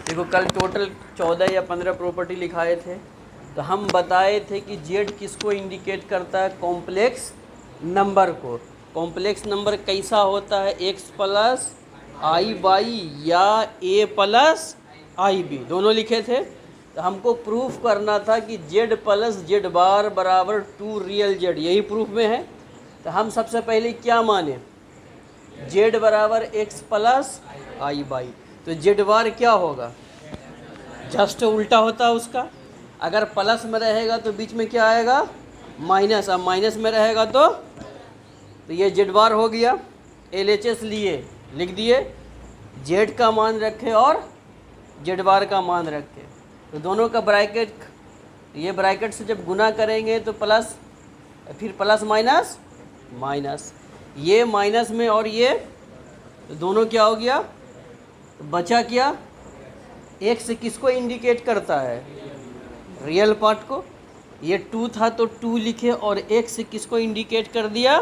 देखो कल टोटल 14 या 15 प्रॉपर्टी लिखाए थे, तो हम बताए थे कि जेड किसको इंडिकेट करता है, कॉम्प्लेक्स नंबर को। कॉम्प्लेक्स नंबर कैसा होता है, एक्स प्लस आई वाई या ए प्लस आई बी, दोनों लिखे थे। तो हमको प्रूफ करना था कि जेड प्लस जेड बार बराबर 2 रियल जेड, यही प्रूफ में है। तो हम सबसे पहले क्या माने, जेड बराबर एक्स प्लस आई बाई। तो जेड बार क्या होगा, जस्ट उल्टा होता है उसका। अगर प्लस में रहेगा तो बीच में क्या आएगा, माइनस। अब माइनस में रहेगा तो ये जेड बार हो गया। LHS लिए लिख दिए, जेड का मान रखे और जेड बार का मान रखे। तो दोनों का ब्रैकेट, ये ब्रैकेट से जब गुना करेंगे तो प्लस, फिर प्लस माइनस माइनस, ये माइनस में और ये, तो दोनों क्या हो गया, तो बचा क्या, एक्स किसको इंडिकेट करता है, रियल पार्ट को। ये 2 था तो 2 लिखे, और एक्स किसको इंडिकेट कर दिया,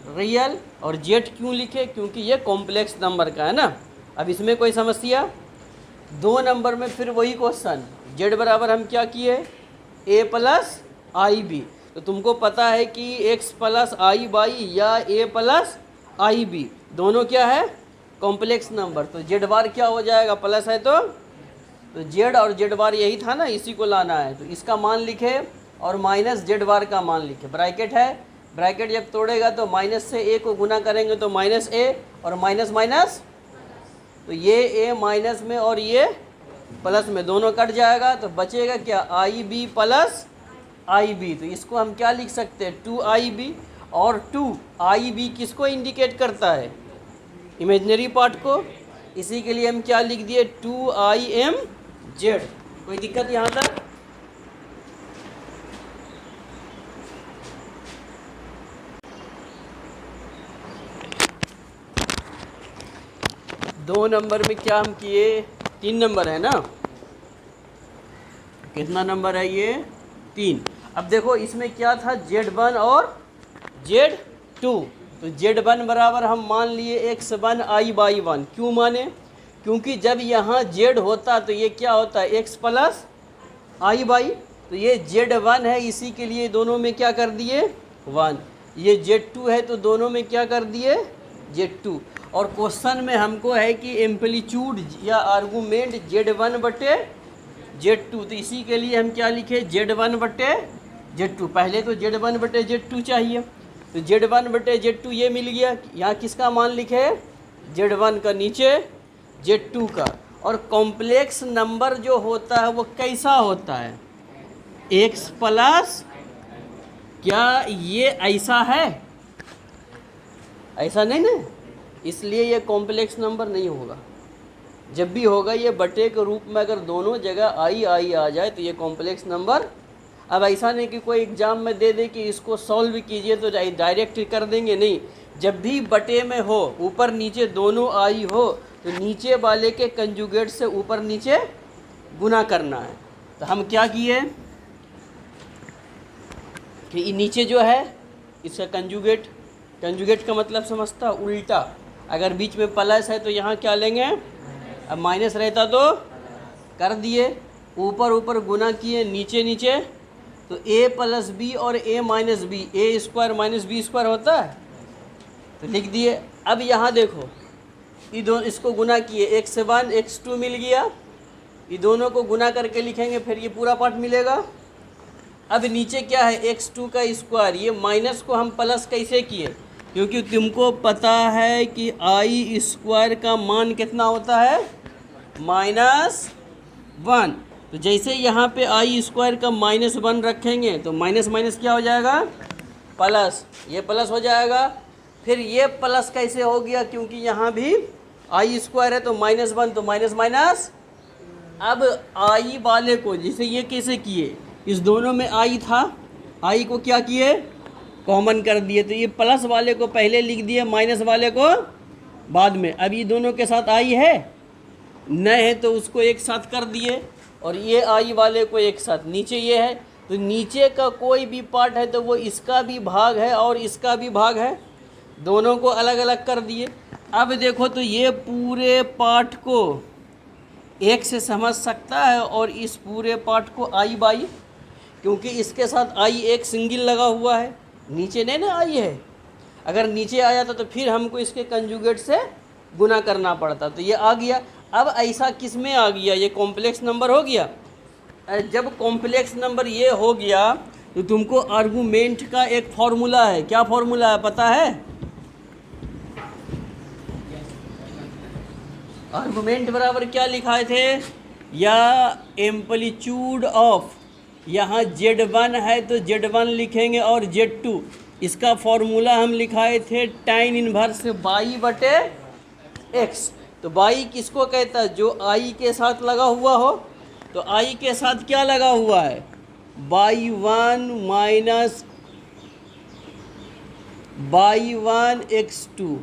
रियल। और जेड क्यों लिखे, क्योंकि ये कॉम्प्लेक्स नंबर का है ना। अब इसमें कोई समस्या, 2 नंबर में फिर वही क्वेश्चन, जेड बराबर हम क्या किए, ए प्लस आई बी। तो तुमको पता है कि एक्स प्लस आई बाई या ए प्लस आई बी दोनों क्या है, कॉम्प्लेक्स नंबर। तो जेड बार क्या हो जाएगा, प्लस है तो जेड और जेड बार यही था ना, इसी को लाना है। तो इसका मान लिखे और माइनस जेड बार का मान लिखे। ब्रैकेट है, ब्रैकेट जब तोड़ेगा तो माइनस से ए को गुना करेंगे तो माइनस ए, और माइनस माइनस, तो ये ए माइनस में और ये प्लस में, दोनों कट जाएगा तो बचेगा क्या, आई बी प्लस आई बी। तो इसको हम क्या लिख सकते हैं, 2IB। और 2IB किसको इंडिकेट करता है, इमेजिनरी पार्ट को। इसी के लिए हम क्या लिख दिए, 2IMZ। कोई दिक्कत यहाँ तक, दो नंबर में क्या हम किए, 3 नंबर है ना, कितना नंबर है ये, 3। अब देखो इसमें क्या था, Z1 और Z2। तो Z1 बराबर हम मान लिए x1 आई बाई 1। क्यों माने, क्योंकि जब यहाँ Z होता तो ये क्या होता है, x प्लस आई बाई। तो ये Z1 है, इसी के लिए दोनों में क्या कर दिए 1। ये Z2 है तो दोनों में क्या कर दिए Z2। और क्वेश्चन में हमको है कि एम्पलीट्यूड या आर्गूमेंट Z1 बटे Z2। तो इसी के लिए हम क्या लिखे, Z1 बटे Z2। पहले तो Z1 बटे Z2 चाहिए, तो Z1 बटे Z2 ये मिल गया। यहाँ किसका मान लिखे, Z1 का, नीचे Z2 का। और कॉम्प्लेक्स नंबर जो होता है वो कैसा होता है, x प्लस, क्या ये ऐसा है, ऐसा नहीं ना, इसलिए ये कॉम्प्लेक्स नंबर नहीं होगा। जब भी होगा ये बटे के रूप में, अगर दोनों जगह आई आई आ जाए तो ये कॉम्प्लेक्स नंबर। अब ऐसा नहीं कि कोई एग्जाम में दे दे कि इसको सॉल्व कीजिए तो डायरेक्ट कर देंगे, नहीं। जब भी बटे में हो, ऊपर नीचे दोनों आई हो, तो नीचे वाले के कंजुगेट से ऊपर नीचे गुना करना है। तो हम क्या किए कि नीचे जो है इसका कंजुगेट, कंजुगेट का मतलब समझता, उल्टा। अगर बीच में प्लस है तो यहाँ क्या लेंगे, अब माइनस रहता तो कर दिए, ऊपर ऊपर गुना किए, नीचे नीचे, तो a प्लस बी और a minus b, a square minus b square होता है, तो लिख दिए। अब यहाँ देखो, ये दोनों इसको गुना किए, x1 x2 मिल गया, ये दोनों को गुना करके लिखेंगे, फिर ये पूरा पार्ट मिलेगा। अब नीचे क्या है, x2 का स्क्वायर, ये माइनस को हम प्लस कैसे किए, क्योंकि तुमको पता है कि आई स्क्वायर का मान कितना होता है, -1। तो जैसे यहाँ पे आई स्क्वायर का -1 रखेंगे तो माइनस माइनस क्या हो जाएगा, प्लस, ये प्लस हो जाएगा। फिर ये प्लस कैसे हो गया, क्योंकि यहाँ भी आई स्क्वायर है तो -1, तो माइनस माइनस। अब आई वाले को, जैसे ये कैसे किए, इस दोनों में आई था, आई को क्या किए, कॉमन कर दिए, तो ये प्लस वाले को पहले लिख दिए, माइनस वाले को बाद में। अब ये दोनों के साथ आई है, न है तो उसको एक साथ कर दिए, और ये आई वाले को एक साथ। नीचे ये है, तो नीचे का कोई भी पार्ट है तो वो इसका भी भाग है और इसका भी भाग है, दोनों को अलग अलग कर दिए। अब देखो तो ये पूरे पार्ट को एक से समझ सकता है और इस पूरे पार्ट को आई बाई, क्योंकि इसके साथ आई एक सिंगल लगा हुआ है, नीचे नहीं ना आई है। अगर नीचे आया था तो फिर हमको इसके कंजुगेट से गुना करना पड़ता, तो ये आ गया। अब ऐसा किस में आ गया, ये कॉम्प्लेक्स नंबर हो गया। जब कॉम्प्लेक्स नंबर ये हो गया तो तुमको आर्गूमेंट का एक फॉर्मूला है, क्या फॉर्मूला है पता है? आर्गूमेंट बराबर क्या लिखाए थे, या एम्पलीट्यूड ऑफ, यहाँ Z1 है तो Z1 लिखेंगे और Z2, इसका फॉर्मूला हम लिखाए थे tan इनवर्स बाई बटे x। तो बाई किसको कहता है, जो आई के साथ लगा हुआ हो। तो आई के साथ क्या लगा हुआ है, by one minus by one x2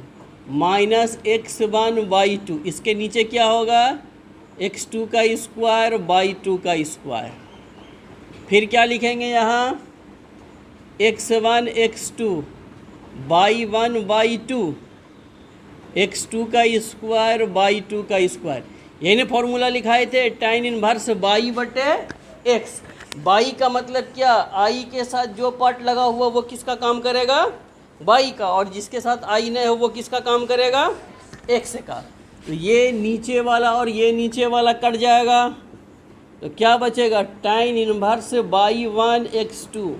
minus x1/2, इसके नीचे क्या होगा, x2 का स्क्वायर बाई 2 का स्क्वायर। फिर क्या लिखेंगे यहाँ, x1 x2 बाई 1/2 x2 का स्क्वायर बाई 2 का स्क्वायर। यही फॉर्मूला लिखाए थे tan इनवर्स बाई बटे x। बाई का मतलब क्या, आई के साथ जो पार्ट लगा हुआ वो किसका काम करेगा, बाई का, और जिसके साथ आई नहीं हो वो किसका काम करेगा, एक्स का। तो ये नीचे वाला और ये नीचे वाला कट जाएगा, तो क्या बचेगा, tan inverse by 1 x2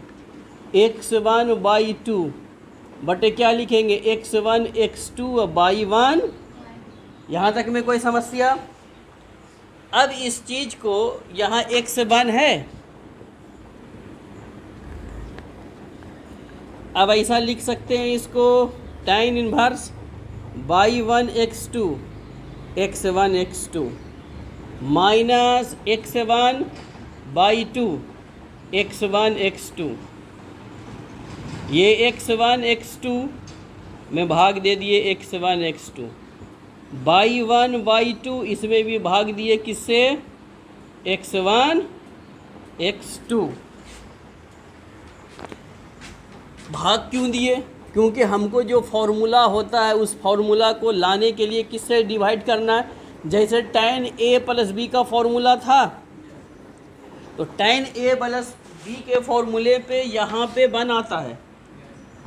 x1/2 बटे क्या लिखेंगे, x1 x2 बाई 1। यहाँ तक में कोई समस्या? अब इस चीज़ को यहाँ x1 है, अब ऐसा लिख सकते हैं इसको, tan inverse by 1 x2 x1 x2 minus x1/2 x1 x2। ये x1 x2 में भाग दे दिए x1 x2, बाई 1/2 इसमें भी भाग दिए किससे, x1 x2। भाग क्यों दिए, क्योंकि हमको जो फॉर्मूला होता है उस फॉर्मूला को लाने के लिए किससे डिवाइड करना है। जैसे tan a प्लस बी का फॉर्मूला था, तो tan a प्लस बी के फॉर्मूले पे यहाँ पे 1 आता है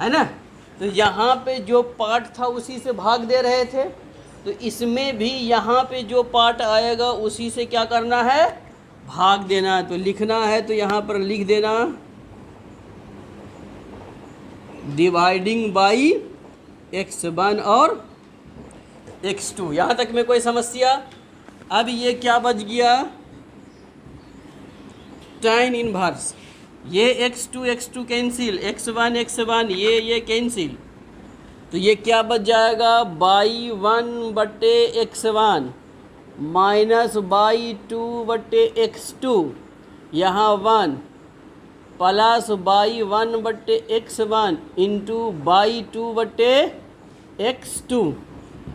ना। तो यहाँ पे जो पार्ट था उसी से भाग दे रहे थे, तो इसमें भी यहाँ पे जो पार्ट आएगा उसी से क्या करना है, भाग देना है। तो लिखना है तो यहाँ पर लिख देना डिवाइडिंग बाई x1 और x2। यहाँ तक में कोई समस्या? अब ये क्या बच गया, tan इनवर्स, ये x2 कैंसिल, x1 x1 ये कैंसिल, तो ये क्या बच जाएगा, बाई 1 बटे x1 माइनस बाई 2 बटे x2, यहाँ 1 प्लस बाई 1 बटे x1 इंटू बाई 2 बटे x2।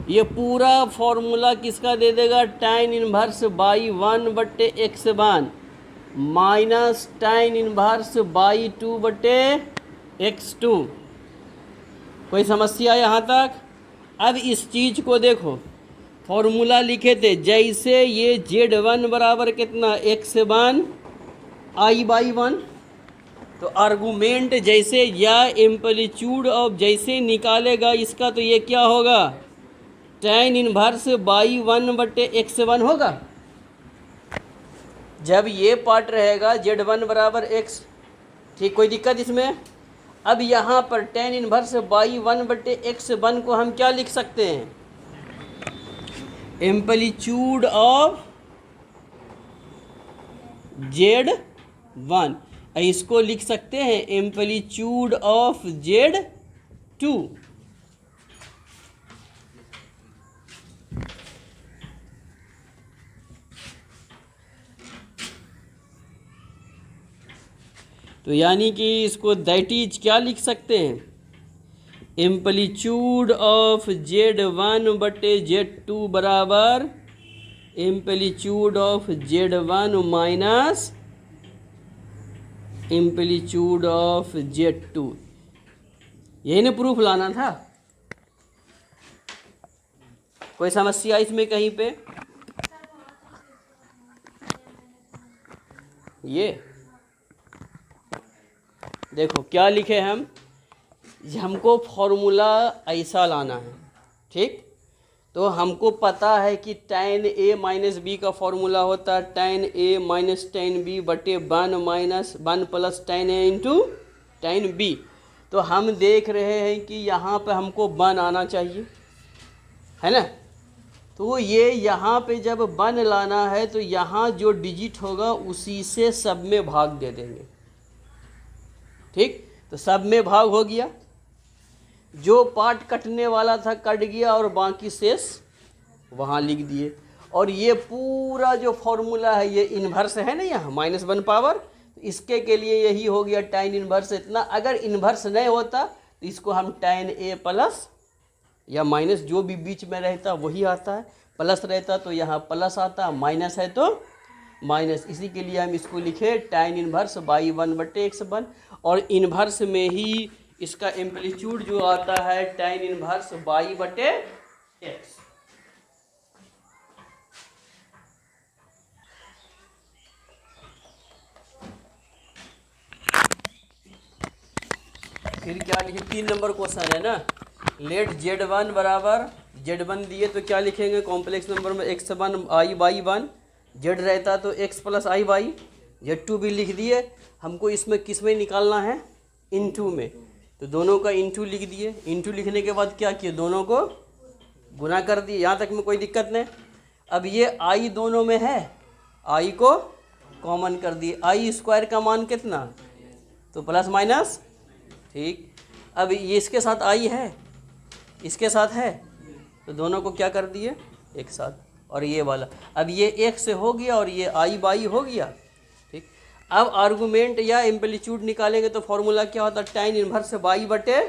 ये पूरा फॉर्मूला किसका दे देगा, tan इनवर्स बाई 1 बटे x1 minus tan inverse by 2 बटे x2। कोई समस्या यहाँ तक? अब इस चीज़ को देखो, फॉर्मूला लिखे थे, जैसे ये Z1 बराबर कितना, x1 I/1, तो आर्गूमेंट जैसे या एम्पलीट्यूड ऑफ जैसे निकालेगा इसका, तो ये क्या होगा, tan इनवर्स बाई 1 बटे x1 होगा। जब ये पार्ट रहेगा Z1 बराबर x, ठीक, कोई दिक्कत इसमें? अब यहाँ पर tan इनवर्स बाई 1 बटे x1 को हम क्या लिख सकते हैं, एम्पलीट्यूड ऑफ Z1, इसको लिख सकते हैं एम्पलीट्यूड ऑफ Z2। तो यानी कि इसको दैट इज क्या लिख सकते हैं, एम्पलीट्यूड ऑफ Z1 बटे Z2 बराबर amplitude of Z1 minus amplitude of Z2। यही ना प्रूफ लाना था। कोई समस्या इसमें कहीं पे? ये देखो क्या लिखे हम, हमको फॉर्मूला ऐसा लाना है, ठीक। तो हमको पता है कि tan a माइनस बी का फॉर्मूला होता है tan a minus tan b बटे 1 minus 1 plus tan a into tan b। तो हम देख रहे हैं कि यहाँ पे हमको 1 आना चाहिए, है ना। तो ये यहाँ पे जब 1 लाना है तो यहाँ जो डिजिट होगा उसी से सब में भाग दे देंगे, ठीक। तो सब में भाग हो गया, जो पार्ट कटने वाला था कट गया और बाकी शेष वहाँ लिख दिए। और ये पूरा जो फॉर्मूला है ये इन्वर्स है ना, यहाँ -1 पावर, तो इसके के लिए यही हो गया tan इन्वर्स इतना। अगर इन्वर्स नहीं होता तो इसको हम tan a प्लस या माइनस जो भी बीच में रहता वही आता है, प्लस रहता तो यहाँ प्लस आता, माइनस है तो माइनस, इसी के लिए हम इसको लिखे tan इन्वर्स बाई 1 बटे x1। और इन्वर्स में ही इसका एम्पलीट्यूड जो आता है tan इन्वर्स बाई बटे x। फिर क्या लिखे, 3 नंबर क्वेश्चन है ना, लेट z1 बराबर z1 दिए तो क्या लिखेंगे कॉम्प्लेक्स नंबर में x1 i बाई 1, z रहता तो x plus i by, z2 भी लिख दिए। हमको इसमें किस में निकालना है, इनटू में, तो दोनों का इनटू लिख दिए। इनटू लिखने के बाद क्या किए, दोनों को गुना कर दिए, यहाँ तक में कोई दिक्कत नहीं। अब ये i दोनों में है, i को कॉमन कर दिए, i स्क्वायर का मान कितना, तो प्लस माइनस, ठीक। अब ये इसके साथ i है, इसके साथ है, तो दोनों को क्या कर दिए एक साथ, और ये वाला अब ये एक से हो गया और ये i बाई हो गया, ठीक। अब आर्गूमेंट या एम्पलीट्यूड निकालेंगे तो फॉर्मूला क्या होता है, tan इन्वर्स बाई बटे,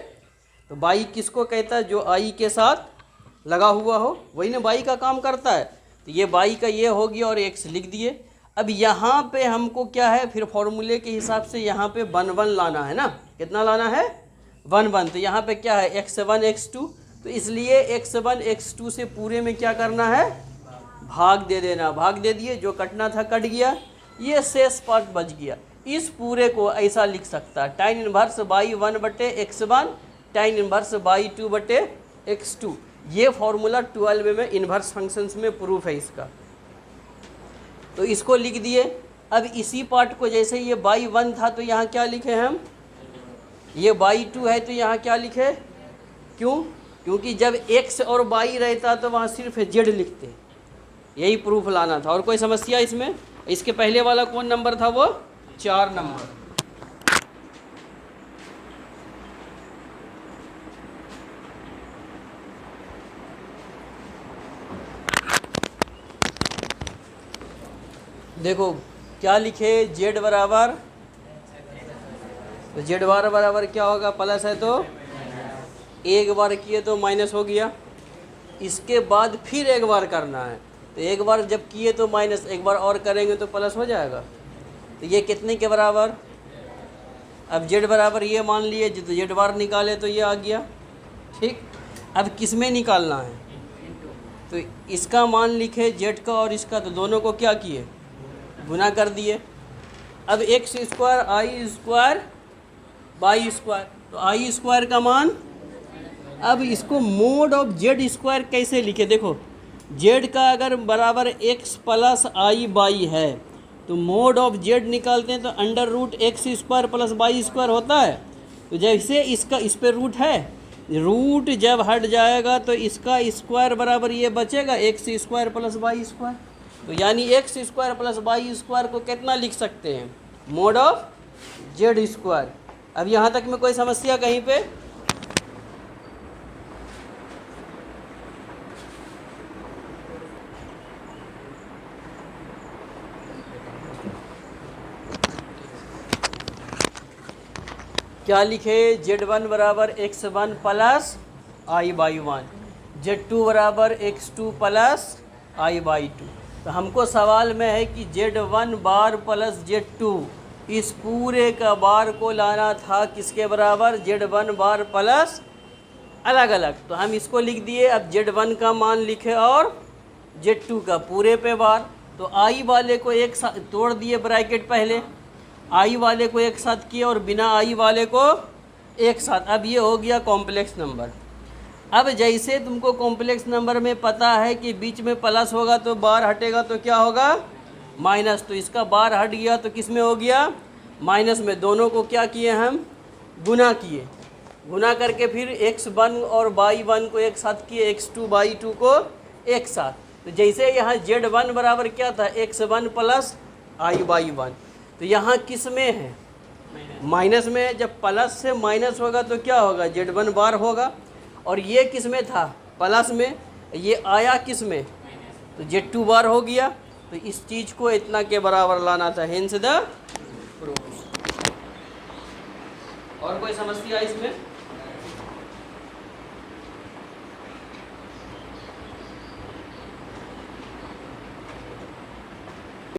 तो बाई किसको कहता है, जो i के साथ लगा हुआ हो, वही ना बाई का काम करता है। तो ये बाई का ये हो गया और x लिख दिए। अब यहाँ पे हमको क्या है, फिर फॉर्मूले के हिसाब से यहाँ पे 1 1 लाना है ना, कितना लाना है 1 1। तो यहाँ पे क्या है x1 x2, तो इसलिए x1 x2 से पूरे में क्या करना है, भाग दे देना, भाग दे दिए, जो कटना था कट गया, ये शेष पार्ट बच गया। इस पूरे को ऐसा लिख सकता है tan इन्वर्स बाई 1 बटे x1 tan इन्वर्स बाई 2 बटे x2। ये फॉर्मूला 12 में इन्वर्स फंक्शंस में प्रूफ है इसका, तो इसको लिख दिए। अब इसी पार्ट को जैसे ये बाई 1 था तो यहाँ क्या लिखे हम, ये बाई 2 है तो यहाँ क्या लिखे, क्यों, क्योंकि जब x और बाई रहता तो वहाँ सिर्फ z लिखते, यही प्रूफ लाना था। और कोई समस्या इसमें, इसके पहले वाला कौन नंबर था, वो 4 नंबर। देखो क्या लिखे, z बराबर, तो z बार बराबर क्या होगा, प्लस है तो एक बार किए तो माइनस हो गया, इसके बाद फिर एक बार करना है, तो एक बार जब किए तो माइनस, एक बार और करेंगे तो प्लस हो जाएगा। तो ये कितने के बराबर, अब z बराबर ये मान लिए, तो z बार निकाले तो ये आ गया, ठीक। अब किस में निकालना है, तो इसका मान लिखे z का और इसका, तो दोनों को क्या किए, गुना कर दिए। अब x square i square by square, तो i स्क्वायर का मान, अब इसको मोड ऑफ z स्क्वायर कैसे लिखे, देखो z का अगर बराबर x प्लस i बाई है तो मोड ऑफ z निकालते हैं तो under root x square plus y square होता है। तो जैसे इसका इस पर रूट है, रूट जब हट जाएगा तो इसका स्क्वायर बराबर ये बचेगा x square plus y square. तो यानी x square plus y square को कितना लिख सकते हैं, मोड ऑफ जेड स्क्वायर। अब यहाँ तक में कोई समस्या कहीं पे, क्या लिखे, z1 बराबर x1 plus I by 1, z2 बराबर x2 प्लस आई बाई 2। तो हमको सवाल में है कि z1 बार प्लस z2, इस पूरे का बार को लाना था किसके बराबर, z1 बार प्लस अलग अलग। तो हम इसको लिख दिए। अब z1 का मान लिखे और z2 का पूरे पे बार, तो आई वाले को एक साथ तोड़ दिए ब्रैकेट, पहले आई वाले को एक साथ किए और बिना आई वाले को एक साथ। अब ये हो गया कॉम्प्लेक्स नंबर। अब जैसे तुमको कॉम्प्लेक्स नंबर में पता है कि बीच में प्लस होगा तो बार हटेगा तो क्या होगा, माइनस। तो इसका बार हट गया तो किस में हो गया, माइनस में। दोनों को क्या किए हम, गुना किए। गुना करके फिर x1 और y1 को एक साथ किए, x2 y2 को एक साथ। तो जैसे यहाँ z1 बराबर क्या था, x1 प्लस y1। तो यहाँ किस में है, माइनस में है। जब प्लस से माइनस होगा तो क्या होगा, z1 बार होगा। और ये किस में था, प्लस में, ये आया किस में, तो z2 बार हो गया। तो इस चीज़ को इतना के बराबर लाना था, हेंस द प्रूफ। और कोई समस्या इसमें?